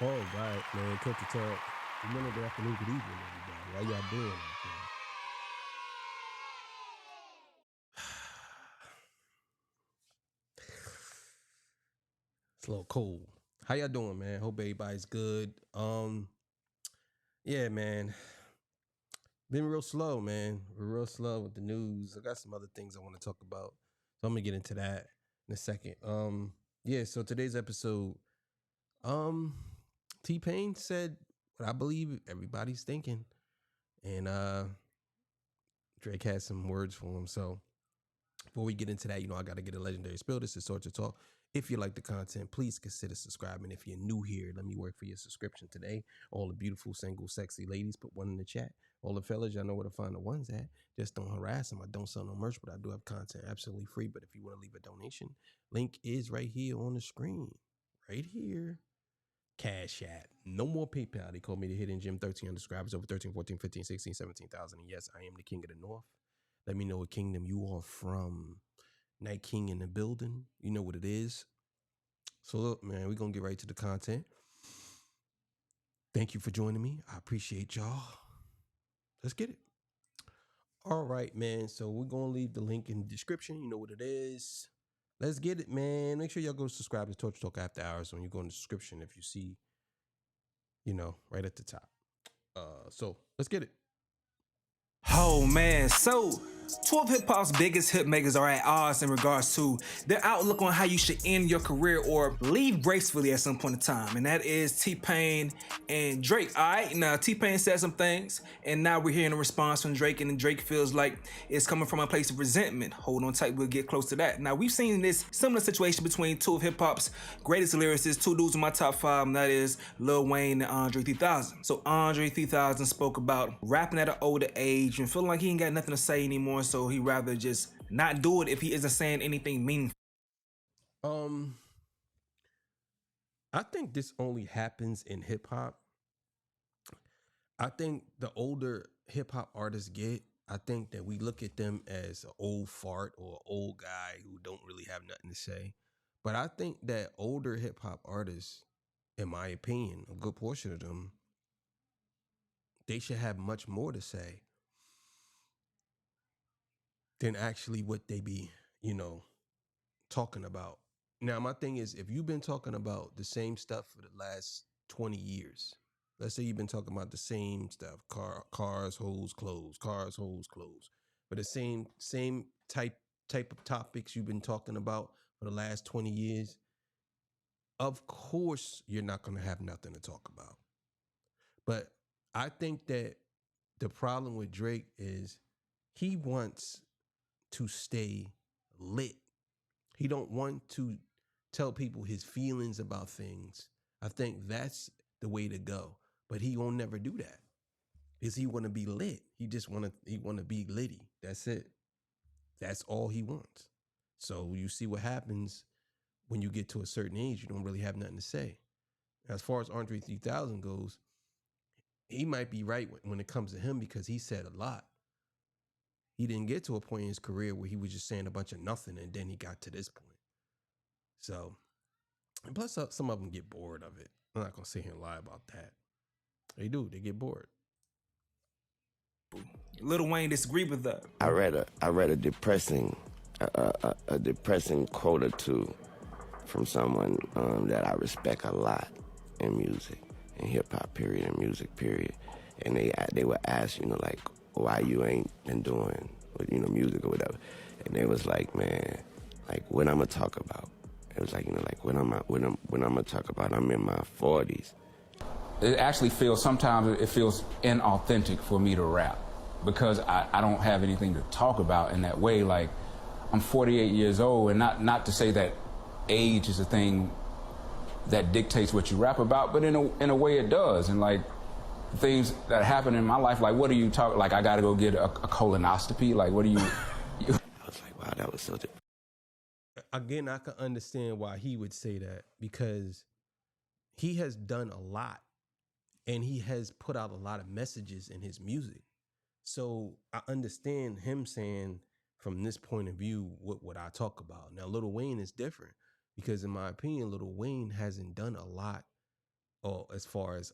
All right, man. Culture Talk. Good morning, good afternoon, good evening, everybody. How y'all doing out there? It's a little cold. How y'all doing, man? Hope everybody's good. Yeah, man. Been real slow, man. We're real slow with the news. I got some other things I want to talk about. So I'm gonna get into that in a second. Yeah, so today's episode, um, Tpain said what I believe everybody's thinking. And Drake has some words for him. So before we get into that, I got to get a legendary spill. This is Culture Talk. If you like the content, please consider subscribing. If you're new here, let me work for your subscription today. All the beautiful, single, sexy ladies, put one in the chat. All the fellas, y'all know where to find the ones at. Just don't harass them. I don't sell no merch, but I do have content absolutely free. But if you want to leave a donation, link is right here on the screen. Right here. Cash App. No more PayPal. They call me the Hidden Gem. 1300 subscribers, over 13, 14, 15, 16, 17,000. And yes, I am the king of the north. Let me know what kingdom you are from. Night King in the building. You know what it is. So look, man, we're going to get right to the content. Thank you for joining me. I appreciate y'all. Let's get it. All right, man. So we're going to leave the link in the description. You know what it is. Let's get it, man. Make sure y'all go subscribe to Torch Talk After Hours when you go in the description if you see, right at the top. So let's get it. Oh man, so two of hip hop's biggest hit makers are at odds in regards to their outlook on how you should end your career or leave gracefully at some point in time, and that is Tpain and Drake. Alright, now Tpain said some things, and now we're hearing a response from Drake, and Drake feels like it's coming from a place of resentment. Hold on tight, we'll get close to that. Now, we've seen this similar situation between two of hip hop's greatest lyricists, two dudes in my top five, and that is Lil Wayne and Andre 3000. So Andre 3000 spoke about rapping at an older age and feeling like he ain't got nothing to say anymore, so he'd rather just not do it if he isn't saying anything meaningful. I think this only happens in hip hop. I think the older hip hop artists get, I think that we look at them as an old fart or an old guy who don't really have nothing to say. But I think that older hip hop artists, in my opinion, a good portion of them, they should have much more to say than actually what they be, talking about. Now, my thing is, if you've been talking about the same stuff for the last 20 years, let's say you've been talking about the same stuff, cars, hoes, clothes, but the same type of topics you've been talking about for the last 20 years, of course you're not going to have nothing to talk about. But I think that the problem with Drake is he wants to stay lit. He don't want to tell people his feelings about things. I think that's the way to go. But he won't never do that. Because he want to be lit. He want to be litty. That's it. That's all he wants. So you see what happens when you get to a certain age, you don't really have nothing to say. As far as Andre 3000 goes, he might be right when it comes to him because he said a lot. He didn't get to a point in his career where he was just saying a bunch of nothing and then he got to this point. So, and plus some of them get bored of it. I'm not going to sit here and lie about that. They do. They get bored. Lil Wayne disagreed with that. I read a depressing quote or two from someone that I respect a lot in music, in hip hop period, and music period, and they would ask, like, why you ain't been doing, music or whatever, and they was like, man, like, what I'm gonna talk about? It was like, like, when I'm gonna talk about, I'm in my 40s. It actually sometimes it feels inauthentic for me to rap because I don't have anything to talk about in that way. Like, I'm 48 years old, and not to say that age is a thing that dictates what you rap about, but in a way it does. And like, things that happen in my life, like, what are you talking, like, I gotta go get a colonoscopy, like, what do you I was like, wow, that was so different. Again, I can understand why he would say that because he has done a lot and he has put out a lot of messages in his music. So I understand him saying, from this point of view, what would I talk about? Now, Lil Wayne is different because, in my opinion, Lil Wayne hasn't done a lot or as far as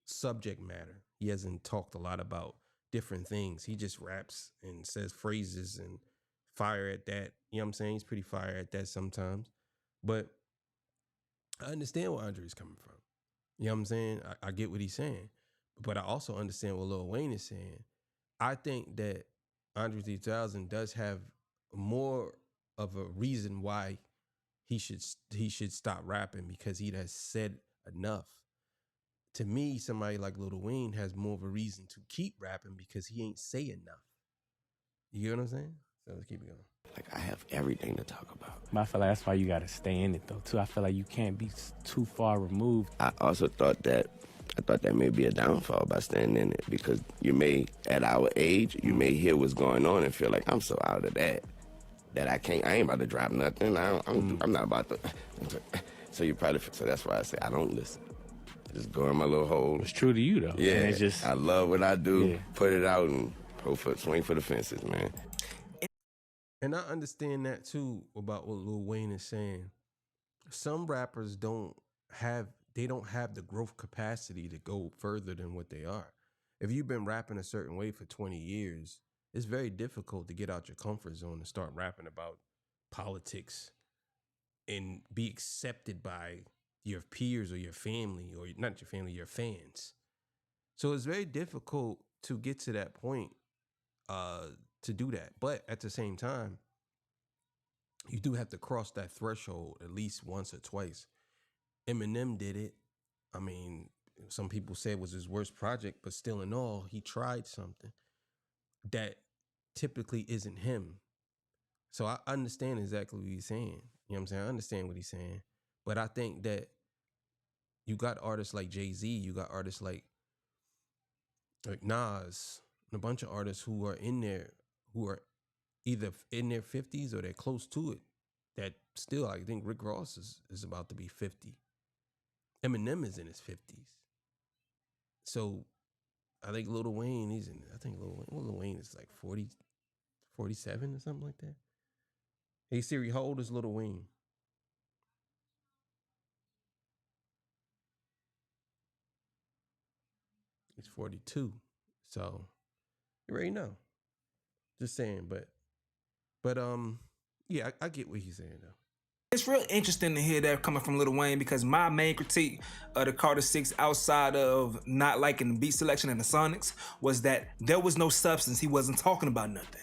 subject matter. He hasn't talked a lot about different things. He just raps and says phrases and fire at that. You know what I'm saying? He's pretty fire at that sometimes. But I understand where Andre's coming from. You know what I'm saying? I get what he's saying. But I also understand what Lil Wayne is saying. I think that Andre 3000 does have more of a reason why he should stop rapping, because he has said enough. To me, somebody like Lil Wayne has more of a reason to keep rapping because he ain't say enough. You get what I'm saying? So let's keep it going. Like, I have everything to talk about. But I feel like that's why you gotta stay in it though too. I feel like you can't be too far removed. I also thought that may be a downfall by staying in it, because you may, at our age, you may hear what's going on and feel like I'm so out of that I ain't about to drop nothing. I'm not about to. So that's why I say I don't listen. I just go in my little hole. It's true to you though. Yeah, and it's just, I love what I do. Yeah. Put it out and swing for the fences, man. And I understand that too about what Lil Wayne is saying. Some rappers don't have the growth capacity to go further than what they are. If you've been rapping a certain way for 20 years, it's very difficult to get out your comfort zone and start rapping about politics and be accepted by your peers or your family, or not your family, your fans. So it's very difficult to get to that point to do that. But at the same time, you do have to cross that threshold at least once or twice. Eminem did it. I mean, some people say it was his worst project, but still in all, he tried something that typically isn't him. So I understand exactly what he's saying. You know what I'm saying? I understand what he's saying. But I think that you got artists like Jay-Z, you got artists like Nas, and a bunch of artists who are in there, who are either in their 50s or they're close to it, that still, I think Rick Ross is about to be 50. Eminem is in his 50s. So I think Lil Wayne, Lil Wayne is like 40, 47 or something like that. Hey Siri, how old is Lil Wayne? He's 42. So you already know. Just saying, but yeah, I get what he's saying though. It's real interesting to hear that coming from Lil Wayne, because my main critique of the Carter 6, outside of not liking the beat selection and the sonics, was that there was no substance. He wasn't talking about nothing.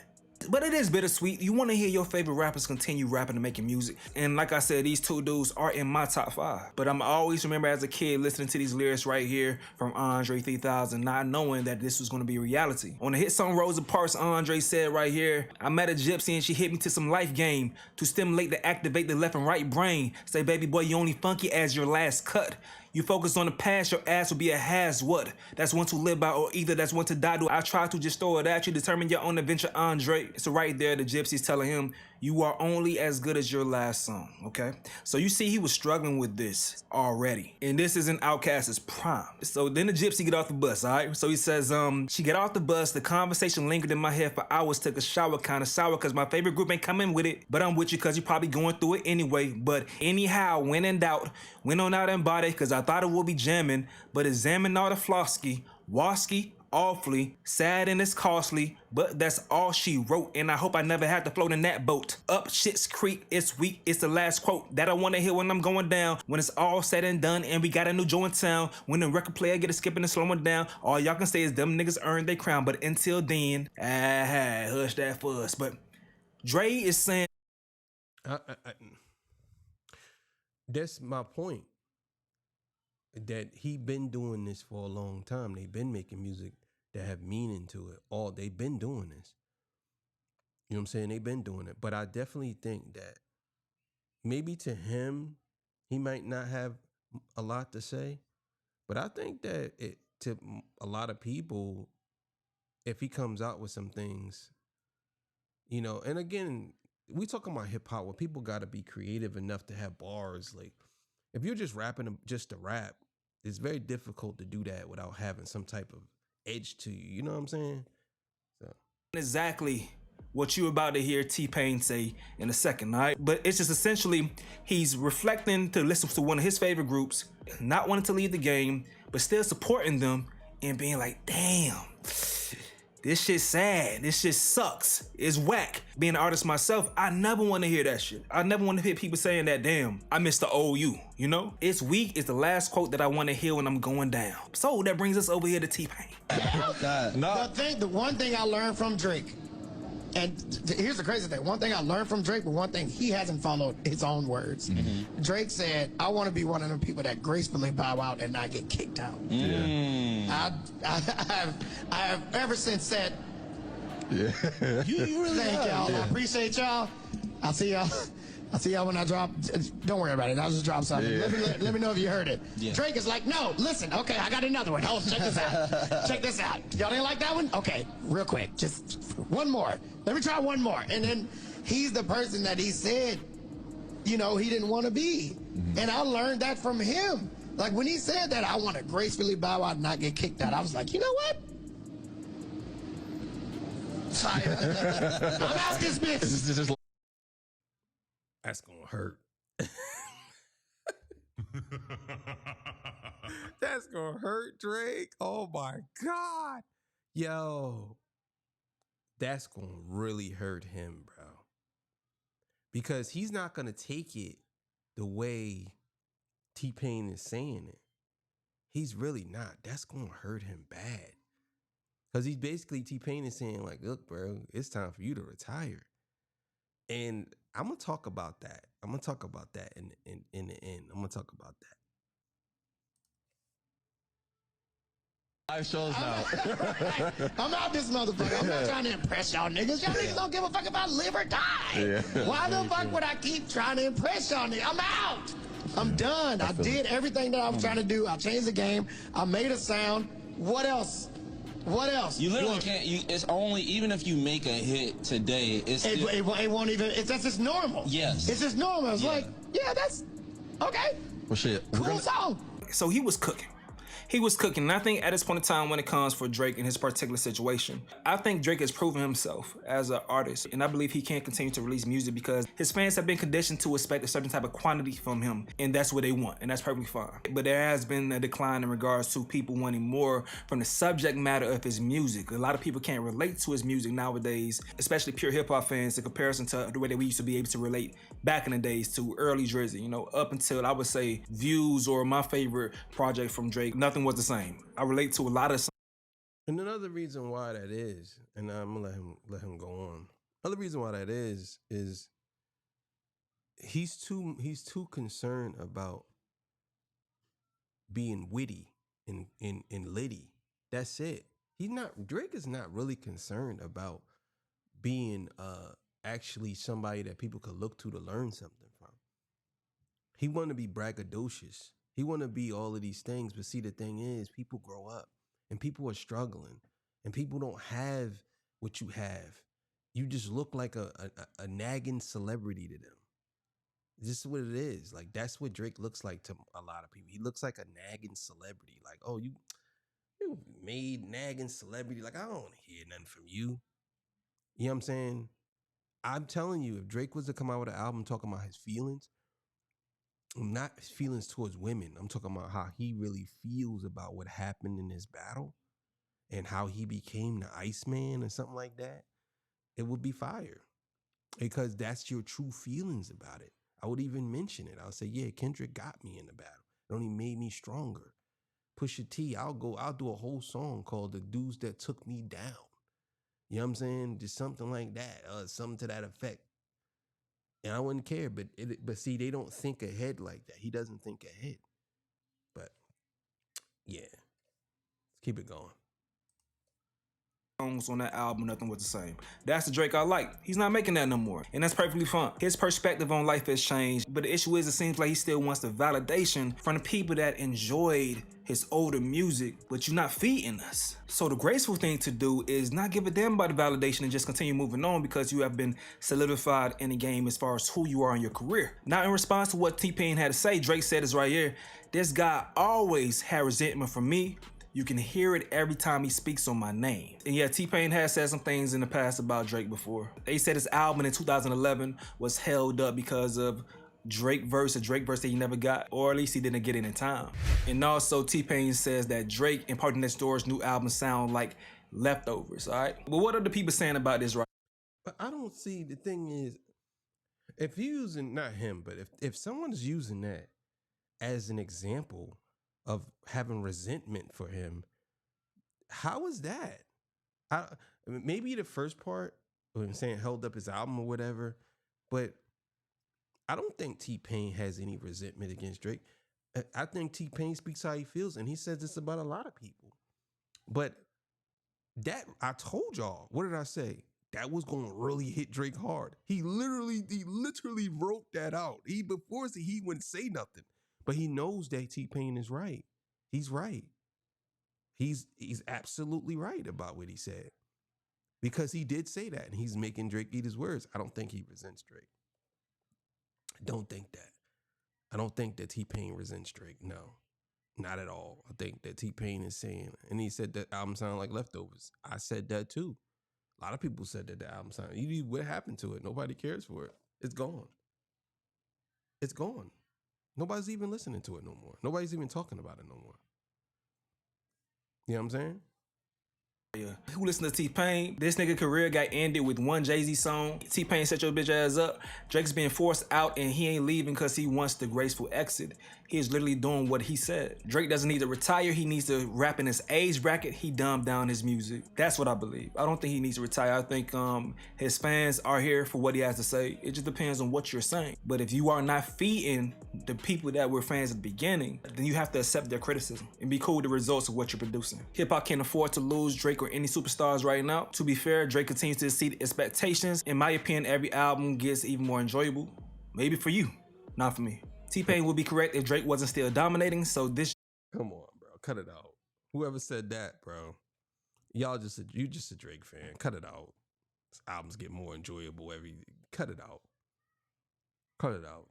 But it is bittersweet. You want to hear your favorite rappers continue rapping and making music. And like I said, these two dudes are in my top 5. But I'm always remember as a kid listening to these lyrics right here from Andre 3000, not knowing that this was going to be reality. On the hit song Rosa Parks, Andre said right here, I met a gypsy and she hit me to some life game to stimulate to activate the left and right brain. Say, baby boy, you only funky as your last cut. You focus on the past, your ass will be a has what? That's one to live by, or either that's one to die. Do I try to just throw it at you? Determine your own adventure, Andre. So right there, the gypsy's telling him, you are only as good as your last song, okay? So you see he was struggling with this already. And this is in Outkast's prime. So then the gypsy get off the bus, all right? So he says, she got off the bus, the conversation lingered in my head for hours, took a shower, kind of sour, cause my favorite group ain't coming with it. But I'm with you cause you're probably going through it anyway. But anyhow, when in doubt, went on out and bought it, cause I thought it would be jamming, but examine all the flosky, wasky, awfully, sad and it's costly, but that's all she wrote, and I hope I never have to float in that boat. Up Shit's Creek, it's weak, it's the last quote that I want to hear when I'm going down, when it's all said and done and we got a new joint town, when the record player get a skipping and slowing down, all y'all can say is them niggas earned their crown, but until then, hush that fuss. But Dre is saying, that's my point. That he been doing this for a long time. They've been making music that have meaning to it. They've been doing this. You know what I'm saying? They've been doing it. But I definitely think that maybe to him, he might not have a lot to say. But I think that to a lot of people, if he comes out with some things, you know, and again, we talking about hip hop where people got to be creative enough to have bars. Like, if you're just rapping just to rap, it's very difficult to do that without having some type of edge to you. You know what I'm saying? So exactly what you about to hear Tpain say in a second, all right? But it's just essentially he's reflecting to listen to one of his favorite groups, not wanting to leave the game, but still supporting them and being like, damn, this shit's sad. This shit sucks. It's whack. Being an artist myself, I never want to hear that shit. I never want to hear people saying that, damn, I miss the old you know? It's weak is the last quote that I want to hear when I'm going down. So that brings us over here to Tpain. The one thing I learned from Drake, and here's the crazy thing, one thing I learned from Drake, but one thing he hasn't followed his own words. Drake said, I want to be one of them people that gracefully bow out and not get kicked out. I have ever since said, you really thank y'all. I appreciate y'all. I'll see y'all when I drop. Don't worry about it. I'll just drop something. Let me know if you heard it. Drake is like, no, listen. Okay, I got another one. Hold, check this out. Check this out. Y'all didn't like that one? Okay, real quick. Just one more. Let me try one more. And then he's the person that he said, you know, he didn't want to be. And I learned that from him. Like when he said that, I want to gracefully bow out and not get kicked out. I was like, you know what? I'm out this bitch. That's gonna hurt. That's gonna hurt, Drake. Oh my God. Yo. That's gonna really hurt him, bro. Because he's not gonna take it the way Tpain is saying it. He's really not. That's gonna hurt him bad. Because he's basically, Tpain is saying like, look, bro, it's time for you to retire. And I'm going to talk about that. I'm going to talk about that in the end. I'm going to talk about that. 5 shows now. I'm out this motherfucker. I'm not trying to impress y'all niggas. Y'all niggas don't give a fuck if I live or die. Why the fuck would I keep trying to impress y'all niggas? I'm out. I'm done. I did everything that I was trying to do. I changed the game. I made a sound. What else? What else? You literally can't. It's only, even if you make a hit today, it won't even. That's just normal. Yes. It's just normal. It's like, yeah, that's okay. Well, shit. Cool song. So he was cooking. He was cooking. And I think at this point in time, when it comes for Drake in his particular situation, I think Drake has proven himself as an artist. And I believe he can't continue to release music because his fans have been conditioned to expect a certain type of quantity from him. And that's what they want. And that's perfectly fine. But there has been a decline in regards to people wanting more from the subject matter of his music. A lot of people can't relate to his music nowadays, especially pure hip hop fans, in comparison to the way that we used to be able to relate back in the days to early Drizzy. You know, up until I would say Views or my favorite project from Drake, nothing was the same. I relate to a lot of. And another reason why that is, and I'm gonna let him go on. Another reason why that is he's too concerned about being witty and litty. That's it. Drake is not really concerned about being actually somebody that people could look to learn something from. He want to be braggadocious. He want to be all of these things, but see, the thing is, people grow up and people are struggling and people don't have what you have. You just look like a nagging celebrity to them. This is what it is. Like, that's what Drake looks like to a lot of people. He looks like a nagging celebrity. Like, oh, you made nagging celebrity. Like, I don't hear nothing from you. You know what I'm saying? I'm telling you, if Drake was to come out with an album talking about his feelings, not his feelings towards women, I'm talking about how he really feels about what happened in this battle and how he became the Iceman or something like that, it would be fire. Because that's your true feelings about it. I would even mention it. I'll say, yeah, Kendrick got me in the battle. It only made me stronger. Pusha T, I'll do a whole song called The Dudes That Took Me Down. You know what I'm saying? Just something like that, something to that effect. And I wouldn't care, but see, they don't think ahead like that. He doesn't think ahead. But yeah, let's keep it going. Songs on that album, nothing was the same. That's the Drake I like. He's not making that no more, and that's perfectly fine. His perspective on life has changed, but the issue is, it seems like he still wants the validation from the people that enjoyed his older music, but you're not feeding us. So the graceful thing to do is not give a damn about the validation and just continue moving on, because you have been solidified in the game as far as who you are in your career. Now, in response to what Tpain had to say, Drake said this right here: this guy always had resentment from me. You can hear it every time he speaks on my name. And yeah, Tpain has said some things in the past about Drake before. They said his album in 2011 was held up because of a Drake verse that he never got, or at least he didn't get it in time. And also Tpain says that Drake and Party Next Door's new album sound like leftovers, all right? But what are the people saying about this, right? But I don't see, the thing is, if you're using, not him, but if someone's using that as an example of having resentment for him, how is that? I mean, maybe the first part, when I'm saying held up his album or whatever, but I don't think Tpain has any resentment against Drake. I think Tpain speaks how he feels, and he says this about a lot of people. But that, I told y'all, what did I say? That was going to really hit Drake hard. He literally wrote that out. Before he wouldn't say nothing, but he knows that Tpain is right. He's right. He's absolutely right about what he said, because he did say that, and he's making Drake eat his words. I don't think he resents Drake. I don't think that. I don't think that Tpain resents Drake. No, not at all. I think that Tpain is saying, and he said that album sounded like leftovers. I said that too. A lot of people said that the album sounded. What happened to it? Nobody cares for it. It's gone. It's gone. Nobody's even listening to it no more. Nobody's even talking about it no more. You know what I'm saying? Yeah. Who listens to Tpain? This nigga career got ended with one Jay-Z song. Tpain set your bitch ass up. Drake's being forced out and he ain't leaving because he wants the graceful exit. He is literally doing what he said. Drake doesn't need to retire. He needs to rap in his age bracket. He dumbed down his music. That's what I believe. I don't think he needs to retire. I think his fans are here for what he has to say. It just depends on what you're saying. But if you are not feeding the people that were fans at the beginning, then you have to accept their criticism and be cool with the results of what you're producing. Hip-hop can't afford to lose Drake or any superstars right now. To be fair, Drake continues to exceed expectations. In my opinion, every album gets even more enjoyable. Maybe for you, not for me. Tpain would be correct if Drake wasn't still dominating, so this... Come on, bro. Cut it out. Whoever said that, bro. You just a Drake fan. Cut it out. His albums get more enjoyable cut it out. Cut it out.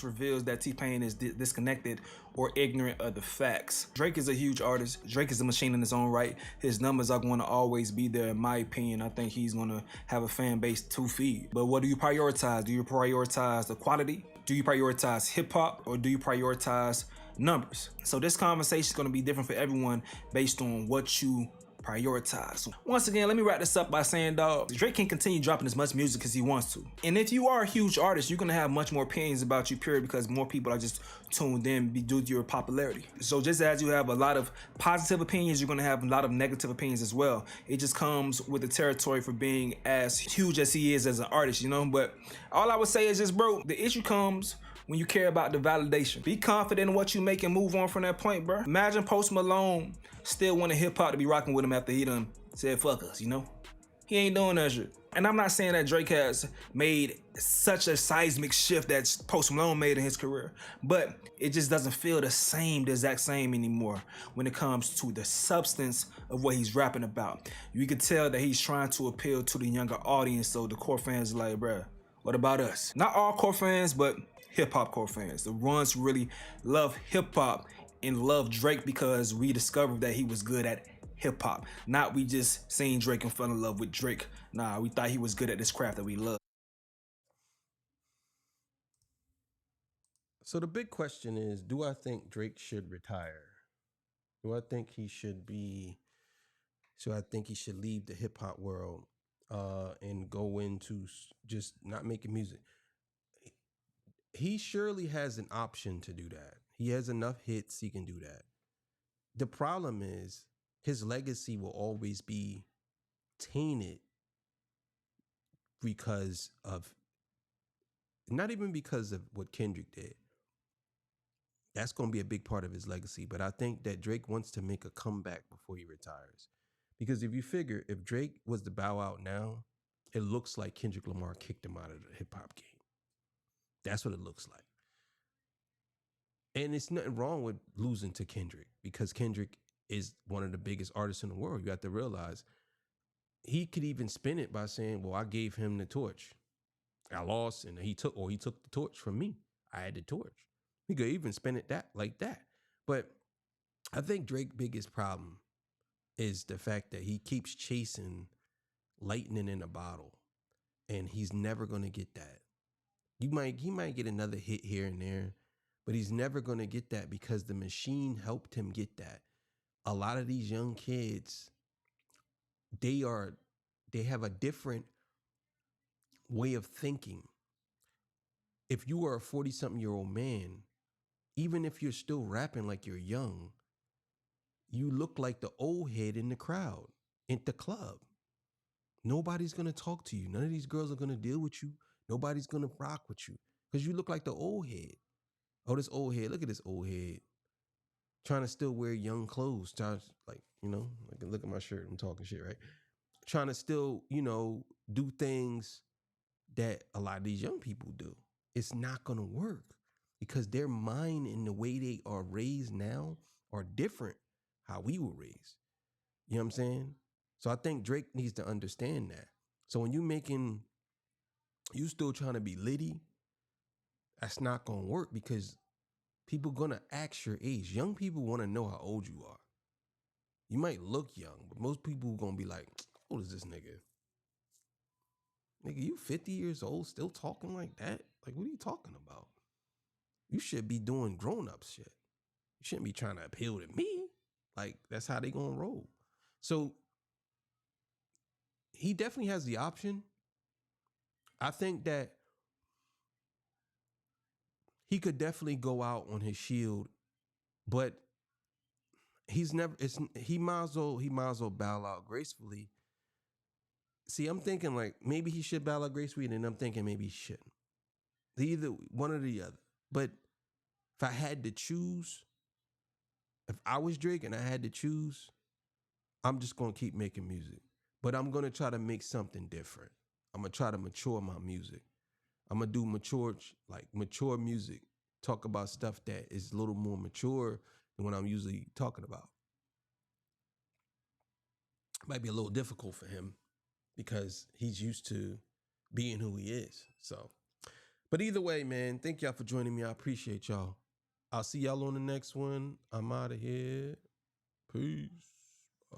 reveals that Tpain is disconnected or ignorant of the facts. Drake is a huge artist. Drake is a machine in his own right. His numbers are going to always be there, in my opinion. I think he's going to have a fan base to feed. But what do you prioritize? Do you prioritize the quality? Do you prioritize hip-hop, or do you prioritize numbers? So this conversation is going to be different for everyone based on what you prioritize. Once again, let me wrap this up by saying, dog, Drake can continue dropping as much music as he wants to. And if you are a huge artist, you're gonna have much more opinions about you, period, because more people are just tuned in due to your popularity. So just as you have a lot of positive opinions, you're gonna have a lot of negative opinions as well. It just comes with the territory for being as huge as he is as an artist, you know? But all I would say is just, bro, the issue comes when you care about the validation. Be confident in what you make and move on from that point, bro. Imagine Post Malone still wanted hip-hop to be rocking with him after he done said fuck us, you know? He ain't doing that shit. And I'm not saying that Drake has made such a seismic shift that Post Malone made in his career, but it just doesn't feel the exact same anymore when it comes to the substance of what he's rapping about. You can tell that he's trying to appeal to the younger audience, so the core fans are like, bruh, what about us? Not all core fans, but hip-hop core fans. The ones who really love hip-hop and love Drake because we discovered that he was good at hip-hop. Not we just seen Drake and fell in love with Drake. Nah, we thought he was good at this craft that we love. So the big question is, do I think Drake should retire? Do I think he should leave the hip-hop world and go into just not making music? He surely has an option to do that. He has enough hits, he can do that. The problem is his legacy will always be tainted because of, not even because of what Kendrick did. That's going to be a big part of his legacy. But I think that Drake wants to make a comeback before he retires. Because if you figure, if Drake was to bow out now, it looks like Kendrick Lamar kicked him out of the hip-hop game. That's what it looks like. And it's nothing wrong with losing to Kendrick, because Kendrick is one of the biggest artists in the world. You have to realize he could even spin it by saying, well, I gave him the torch. I lost and he took the torch from me. I had the torch. He could even spin it like that. But I think Drake's biggest problem is the fact that he keeps chasing lightning in a bottle, and he's never gonna get that. He might get another hit here and there, but he's never gonna get that because the machine helped him get that. A lot of these young kids, they have a different way of thinking. If you are a 40-something-year-old man, even if you're still rapping like you're young, you look like the old head in the crowd, in the club. Nobody's going to talk to you. None of these girls are going to deal with you. Nobody's going to rock with you because you look like the old head. Oh, this old head. Look at this old head. Trying to still wear young clothes. Like, look at my shirt. I'm talking shit, right? Trying to still, do things that a lot of these young people do. It's not going to work because their mind and the way they are raised now are different how we were raised. You know what I'm saying? So I think Drake needs to understand that. So when you still trying to be litty, that's not going to work because people going to ask your age. Young people want to know how old you are. You might look young, but most people are going to be like, how old is this nigga? Nigga, you 50 years old still talking like that? Like, what are you talking about? You should be doing grown-up shit. You shouldn't be trying to appeal to me. Like, that's how they going to roll. So he definitely has the option. I think that he could definitely go out on his shield, but he might as well bow out gracefully. See, I'm thinking like maybe he should bow out gracefully, and then I'm thinking maybe he shouldn't. Either one or the other. But if I had to choose, if I was Drake and I had to choose, I'm just gonna keep making music. But I'm gonna try to make something different. I'm gonna try to mature my music. I'm gonna do mature music. Talk about stuff that is a little more mature than what I'm usually talking about. Might be a little difficult for him because he's used to being who he is. So, but either way, man, thank y'all for joining me. I appreciate y'all. I'll see y'all on the next one. I'm out of here. Peace. Bye.